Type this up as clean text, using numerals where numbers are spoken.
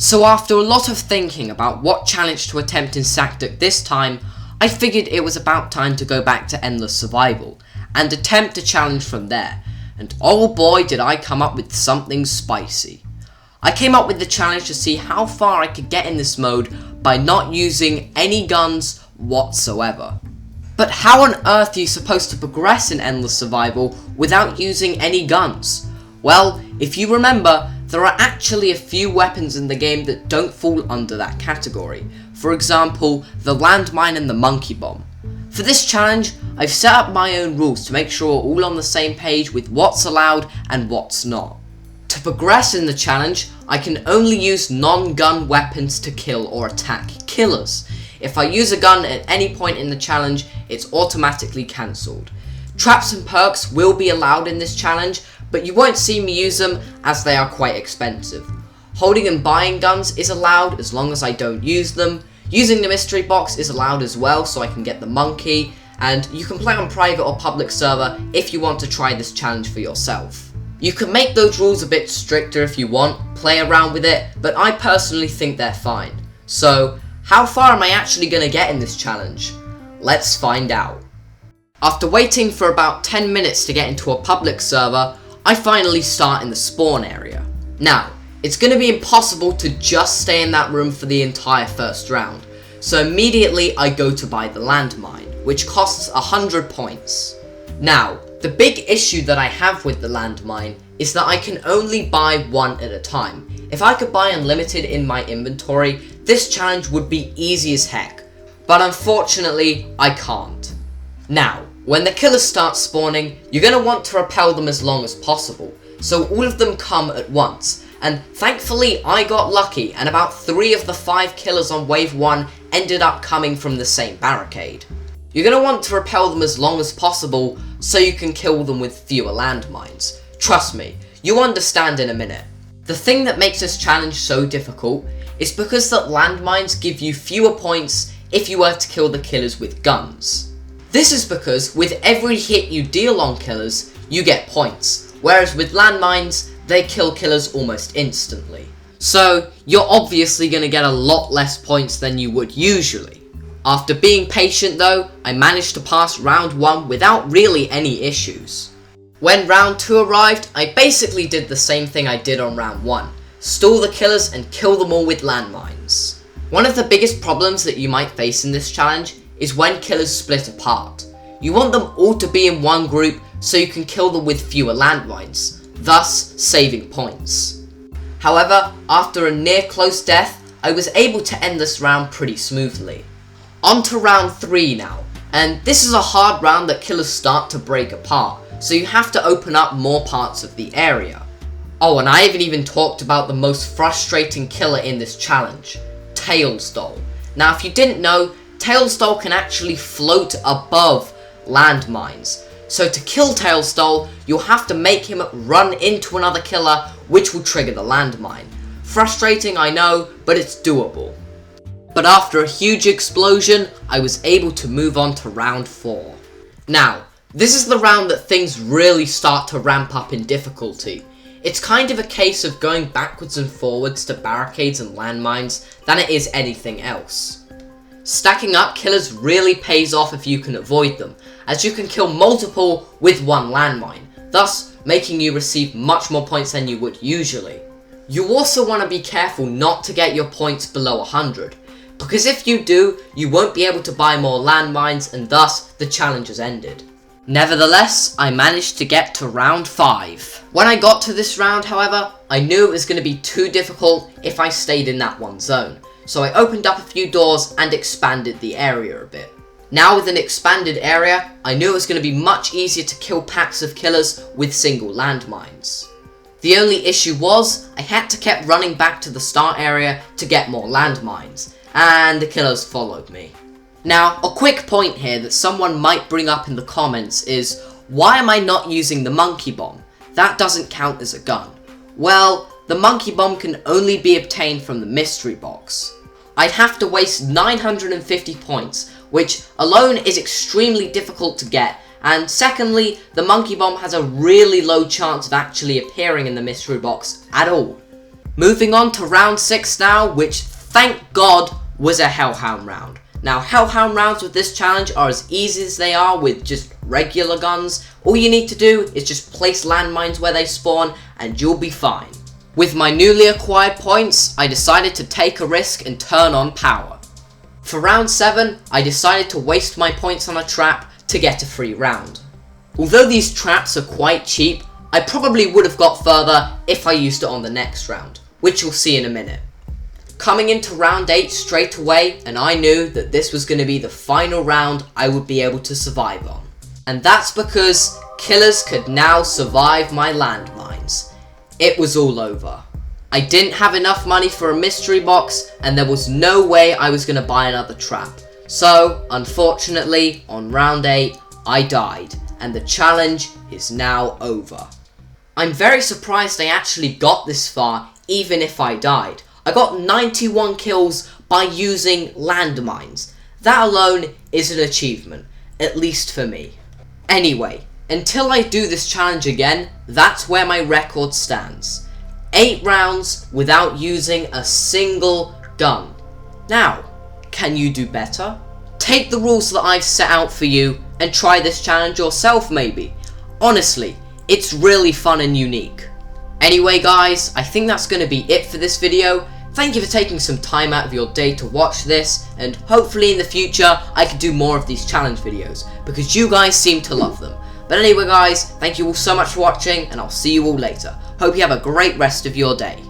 So after a lot of thinking about what challenge to attempt in Sakduk this time, I figured it was about time to go back to Endless Survival and attempt a challenge from there, and oh boy did I come up with something spicy. I came up with the challenge to see how far I could get in this mode by not using any guns whatsoever. But how on earth are you supposed to progress in Endless Survival without using any guns? Well, if you remember, there are actually a few weapons in the game that don't fall under that category. For example, the landmine and the monkey bomb. For this challenge, I've set up my own rules to make sure we're all on the same page with what's allowed and what's not. To progress in the challenge, I can only use non-gun weapons to kill or attack killers. If I use a gun at any point in the challenge, it's automatically cancelled. Traps and perks will be allowed in this challenge, but you won't see me use them as they are quite expensive. Holding and buying guns is allowed as long as I don't use them. Using the mystery box is allowed as well, so I can get the monkey, and you can play on private or public server if you want to try this challenge for yourself. You can make those rules a bit stricter if you want, play around with it, but I personally think they're fine. So, how far am I actually going to get in this challenge? Let's find out. After waiting for about 10 minutes to get into a public server, I finally start in the spawn area. Now, it's going to be impossible to just stay in that room for the entire first round, so immediately I go to buy the landmine, which costs 100 points. Now, the big issue that I have with the landmine is that I can only buy one at a time. If I could buy unlimited in my inventory, this challenge would be easy as heck, but unfortunately I can't. Now, when the killers start spawning, you're going to want to repel them as long as possible, so all of them come at once, and thankfully I got lucky and about 3 of the 5 killers on wave 1 ended up coming from the same barricade. You're going to want to repel them as long as possible so you can kill them with fewer landmines. Trust me, you'll understand in a minute. The thing that makes this challenge so difficult is because that landmines give you fewer points if you were to kill the killers with guns. This is because with every hit you deal on killers, you get points, whereas with landmines, they kill killers almost instantly. So, you're obviously going to get a lot less points than you would usually. After being patient though, I managed to pass round 1 without really any issues. When round 2 arrived, I basically did the same thing I did on round 1. Stall the killers and kill them all with landmines. One of the biggest problems that you might face in this challenge is when killers split apart. You want them all to be in one group so you can kill them with fewer landmines, thus saving points. However, after a near close death, I was able to end this round pretty smoothly. On to round 3 now, and this is a hard round that killers start to break apart, so you have to open up more parts of the area. Oh, and I haven't even talked about the most frustrating killer in this challenge, Tailstall. Now if you didn't know, Tailstall can actually float above landmines. So to kill Tailstall, you'll have to make him run into another killer, which will trigger the landmine. Frustrating, I know, but it's doable. But after a huge explosion, I was able to move on to round 4. Now, this is the round that things really start to ramp up in difficulty. It's kind of a case of going backwards and forwards to barricades and landmines than it is anything else. Stacking up killers really pays off if you can avoid them, as you can kill multiple with one landmine, thus making you receive much more points than you would usually. You also want to be careful not to get your points below 100, because if you do, you won't be able to buy more landmines and thus the challenge has ended. Nevertheless, I managed to get to round 5. When I got to this round, however, I knew it was going to be too difficult if I stayed in that one zone. So I opened up a few doors and expanded the area a bit. Now with an expanded area, I knew it was going to be much easier to kill packs of killers with single landmines. The only issue was, I had to keep running back to the start area to get more landmines, and the killers followed me. Now, a quick point here that someone might bring up in the comments is, why am I not using the monkey bomb? That doesn't count as a gun. Well, the monkey bomb can only be obtained from the mystery box. I'd have to waste 950 points, which alone is extremely difficult to get, and secondly, the monkey bomb has a really low chance of actually appearing in the mystery box at all. Moving on to round 6 now, which thank God was a Hellhound round. Now, Hellhound rounds with this challenge are as easy as they are with just regular guns. All you need to do is just place landmines where they spawn and you'll be fine. With my newly acquired points, I decided to take a risk and turn on power. For round 7, I decided to waste my points on a trap to get a free round. Although these traps are quite cheap, I probably would have got further if I used it on the next round, which you'll see in a minute. Coming into round 8 straight away, and I knew that this was going to be the final round I would be able to survive on. And that's because killers could now survive my landmines. It was all over. I didn't have enough money for a mystery box, and there was no way I was going to buy another trap. So, unfortunately, on round 8, I died, and the challenge is now over. I'm very surprised I actually got this far, even if I died. I got 91 kills by using landmines. That alone is an achievement, at least for me. Anyway, until I do this challenge again, that's where my record stands. 8 rounds without using a single gun. Now, can you do better? Take the rules that I've set out for you and try this challenge yourself maybe. Honestly, it's really fun and unique. Anyway guys, I think that's going to be it for this video. Thank you for taking some time out of your day to watch this, and hopefully in the future I can do more of these challenge videos, because you guys seem to love them. But anyway guys, thank you all so much for watching, and I'll see you all later. Hope you have a great rest of your day.